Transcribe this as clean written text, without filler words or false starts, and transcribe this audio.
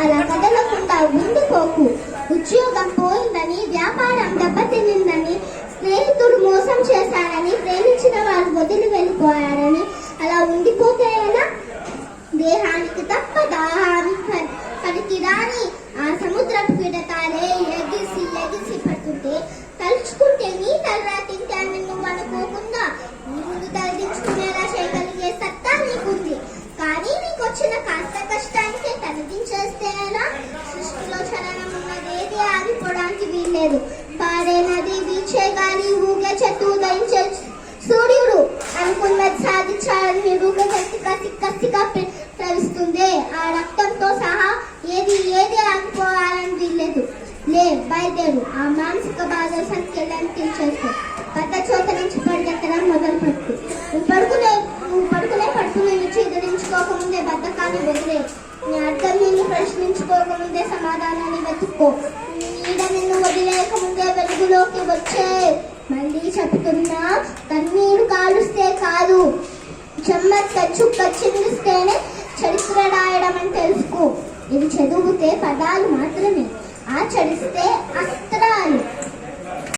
అలా కదలకుండా ఉండిపోకు. ఉద్యోగం పోయిందని, వ్యాపారం దెబ్బతినిందని, స్నేహితుడు మోసం చేశాడని, ప్రేమించిన వారు వదిలి వెళ్ళిపోయారని అలా ఉండిపోతేనా? దేహానికి తప్ప దాహానికి పనికిరాని ఆ సముద్రపు పిడతాలే ఎగిసి ఎగిసి పడుతుంటే తలుచుకుంటే నీ తలరాతింటే అని నువ్వు అనుకోకుండా నీ ముందు తలదించుకునేలా చేయగలిగే సత్తా నీకుంది. కానీ నీకొచ్చిన కాస్త కష్టానికే తలదించేస్తే ఎలా? సృష్టిలో చలనం ఉన్నదేది ఆగిపోవడానికి వీల్లేదు. పారే నది, వీచే గాలి, ఊగే చెట్టు, ఉదయించే సూర్యుడు అనుకున్నది సాధించాలని నిరూపణ శక్తి కసి కసిగా ప్రవహిస్తుంది. ఆ రక్తంతో సహా ఏది ఆగిపోవాలని వీల్లేదు. లే, బయలుదేరు. ఆ మానసిక బాధ సంఖ్యలను తీర్చేస్తూ పెద్ద చోట నుంచి పరిగెత్తడం మొదలు పెట్టు. నువ్వు పడుకునే చీదరించుకోకముందే బద్ధకాన్ని వదిలే. నీ అర్థం నిన్ను ప్రశ్నించుకోకముందే సమాధానాన్ని వెతుక్కో. నీడ నిన్ను వదిలేకముందే వెలుగులోకి వచ్చే. మళ్ళీ చెప్తున్నా, కన్నీరు కాలుస్తే కాదు, చెమ్మ చుక్క చిందిస్తేనే చరిత్ర రాయడం అని తెలుసుకో. ఇది చదివితే పదాలు మాత్రమే, ఆచరిస్తే అస్త్రాలు.